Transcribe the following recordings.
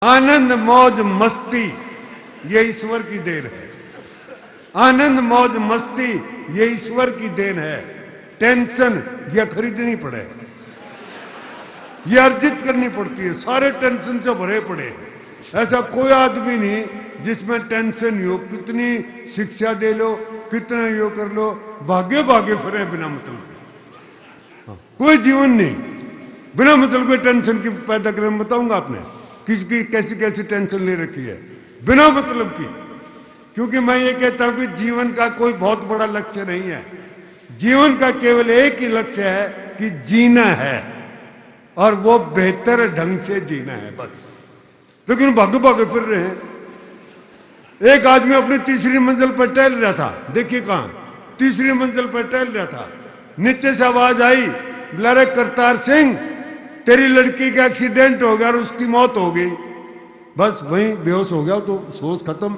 आनंद मौज मस्ती ये ईश्वर की देन है। आनंद मौज मस्ती ये ईश्वर की देन है। टेंशन ये खरीदनी पड़े, ये अर्जित करनी पड़ती है। सारे टेंशन से भरे पड़े। ऐसा कोई आदमी नहीं जिसमें टेंशन हो। कितनी शिक्षा दे लो, कितना यो कर लो, भाग्य भाग्य फिरे बिना मतलब के। कोई जीवन नहीं बिना मतलब के टेंशन की पैदा करें। बताऊंगा आपने किसकी कैसी कैसी टेंशन ले रखी है बिना मतलब की। क्योंकि मैं ये कहता हूं कि जीवन का कोई बहुत बड़ा लक्ष्य नहीं है। जीवन का केवल एक ही लक्ष्य है कि जीना है, और वो बेहतर ढंग से जीना है बस। लेकिन भागे भागे फिर रहे हैं। एक आदमी अपनी तीसरी मंजिल पर टहल रहा था। देखिए कहां, तीसरी मंजिल पर टहल रहा था। नीचे से आवाज आई, बोला करतार सिंह तेरी लड़की का एक्सीडेंट हो गया और उसकी मौत हो गई। बस वहीं बेहोश हो गया तो सोच खत्म।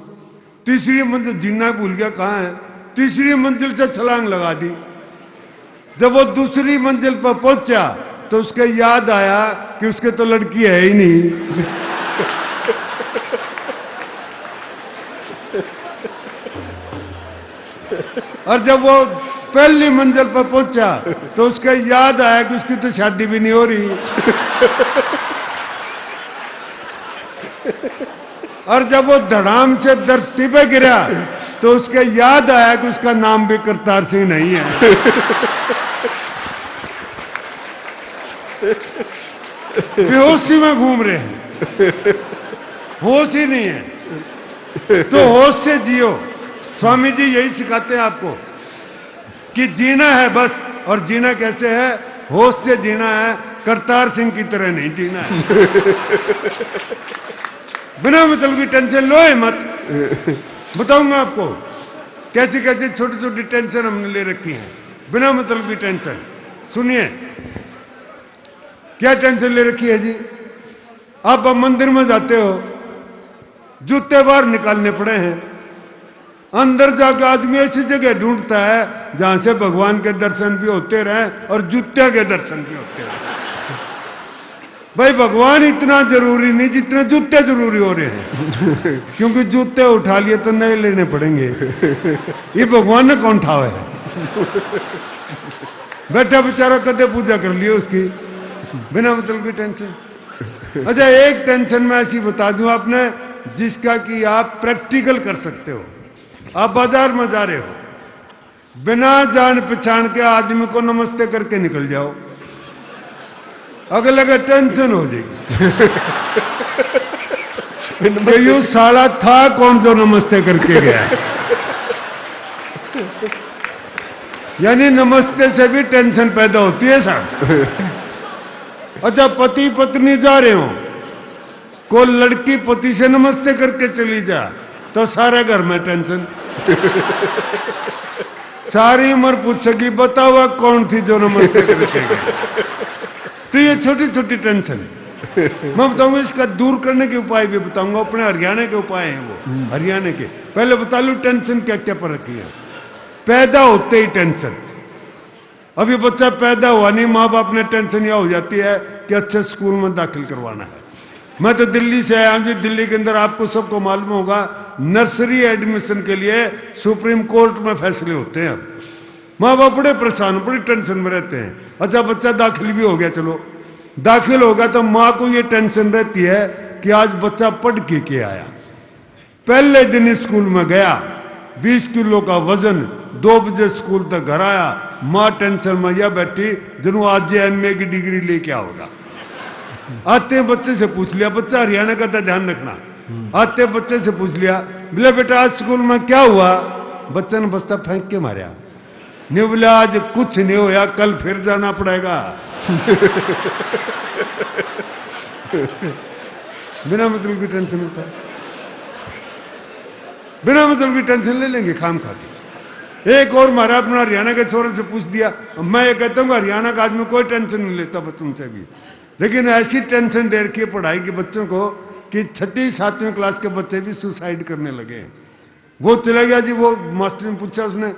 तीसरी मंजिल जीना भूल गया। कहां है? तीसरी मंजिल से छलांग लगा दी। जब वो दूसरी मंजिल पर पहुंचा तो उसके याद आया कि उसके तो लड़की है ही नहीं। और जब वो पहली मंजिल पर पहुंचा तो उसके याद आया कि उसकी तो शादी भी नहीं हो रही। और जब वो धड़ाम से धरती पे गिरा तो उसके याद आया कि उसका नाम भी करतार सिंह नहीं है। बेहोशी में घूम रहे हैं, होश ही नहीं है। तो होश से जियो। स्वामी जी यही सिखाते हैं आपको कि जीना है बस। और जीना कैसे है? होश से जीना है, करतार सिंह की तरह नहीं जीना है। बिना मतलब की टेंशन लो है मत। बताऊंगा आपको कैसी कैसी छोटी छोटी टेंशन हमने ले रखी है बिना मतलब की टेंशन। सुनिए क्या टेंशन ले रखी है जी। आप अब मंदिर में जाते हो, जूते बाहर निकालने पड़े हैं। अंदर जाकर आदमी ऐसी जगह ढूंढता है जहां से भगवान के दर्शन भी होते रहे और जूते के दर्शन भी होते रहे। भाई भगवान इतना जरूरी नहीं जितने जूते जरूरी हो रहे हैं। क्योंकि जूते उठा लिए तो नए लेने पड़ेंगे। ये भगवान ने कौन ठावा है? बैठा बेचारा कदे पूजा कर लियो उसकी बिना मतलब की टेंशन। अच्छा एक टेंशन मैं ऐसी बता दूं आपने जिसका कि आप प्रैक्टिकल कर सकते हो। आप बाजार में जा रहे हो, बिना जान पहचान के आदमी को नमस्ते करके निकल जाओ, अगर लगे टेंशन हो जाएगी। ये साला था कौन जो नमस्ते करके गया? यानी नमस्ते से भी टेंशन पैदा होती है साहब। अच्छा पति पत्नी जा रहे हो, कोई लड़की पति से नमस्ते करके चली जा तो सारे घर में टेंशन। सारी उम्र पूछेगी बताओ कौन थी जो नमस्ते करके गई। तो ये छोटी छोटी टेंशन मैं बताऊंगा। इसका दूर करने के उपाय भी बताऊंगा। अपने हरियाणा के उपाय हैं वो, हरियाणा के। पहले बता लूं टेंशन क्या क्या पर रखी है। पैदा होते ही टेंशन। अभी बच्चा पैदा हुआ नहीं, माँ बाप ने टेंशन यह हो जाती है कि अच्छे स्कूल में दाखिल करवाना है। मैं तो दिल्ली से आया हूं जी। दिल्ली के अंदर आपको सबको मालूम होगा नर्सरी एडमिशन के लिए सुप्रीम कोर्ट में फैसले होते हैं। माँ बाप बड़े परेशान, बड़ी टेंशन में रहते हैं। अच्छा बच्चा दाखिल भी हो गया, चलो दाखिल होगा तो माँ को ये टेंशन रहती है कि आज बच्चा पढ़ के आया। पहले दिन स्कूल में गया, 20 किलो का वजन, 2 बजे स्कूल तक घर आया। माँ टेंशन में यह बैठी जनू आज MA की डिग्री लेके आओगा। आते बच्चे से पूछ लिया, बच्चा हरियाणा का था ध्यान रखना। आते बच्चे से पूछ लिया, बोले बेटा आज स्कूल में क्या हुआ? बच्चे ने बस्ता फेंक के मारा। नहीं बोला आज कुछ नहीं होया, कल फिर जाना पड़ेगा। बिना मतलब की टेंशन होता है। बिना मतलब की टेंशन ले लेंगे खाम खा के। एक और मारा अपना हरियाणा के छोरे से पूछ दिया। मैं ये कहता हूँ हरियाणा का आदमी कोई टेंशन नहीं लेता बच्चों से भी, लेकिन ऐसी टेंशन दे रखी है पढ़ाई के बच्चों को कि 6वीं 7वीं क्लास के बच्चे भी सुसाइड करने लगे। वो चला गया जी। वो मास्टर ने पूछा, उसने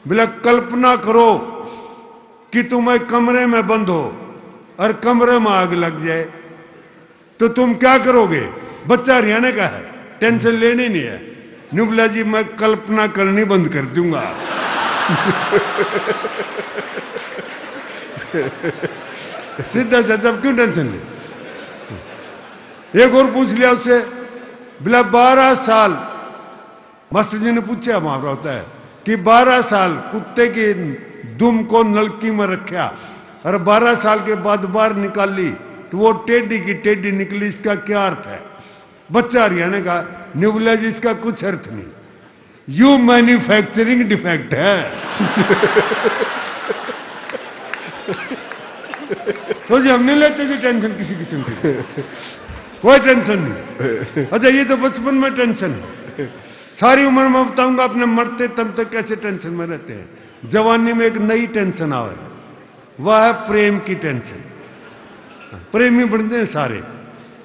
बोला कल्पना करो कि तुम एक कमरे में बंद हो और कमरे में आग लग जाए तो तुम क्या करोगे? बच्चा हरियाणा का है, टेंशन लेनी नहीं है। नुबला जी मैं कल्पना करनी बंद कर दूंगा। सीधा चाचा क्यों टेंशन ले। एक और पूछ लिया उससे, बोला 12 साल, मास्टर जी ने पूछा वहां होता है कि 12 साल कुत्ते की दुम को नलकी में रखा और 12 साल के बाद बाहर निकाली तो वो टेढ़ी की टेढ़ी निकली, इसका क्या अर्थ है? बच्चा हरियाणा का, न्यूबला जी इसका कुछ अर्थ नहीं, यू मैन्युफैक्चरिंग डिफेक्ट है। तो जी हम नहीं लेते कि टेंशन किसी किस्म की, कोई टेंशन नहीं। अच्छा ये तो बचपन में टेंशन है, सारी उम्र में बताऊंगा अपने मरते तब तक कैसे टेंशन में रहते हैं। जवानी में एक नई टेंशन आवे, वह है प्रेम की टेंशन। प्रेमी बनते हैं सारे।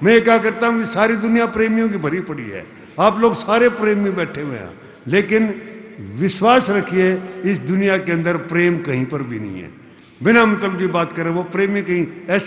मैं क्या करता हूं कि सारी दुनिया प्रेमियों की भरी पड़ी है, आप लोग सारे प्रेमी बैठे हुए हैं, लेकिन विश्वास रखिए इस दुनिया के अंदर प्रेम कहीं पर भी नहीं है। बिना मतलब की बात करें, वो प्रेमी कहीं ऐसे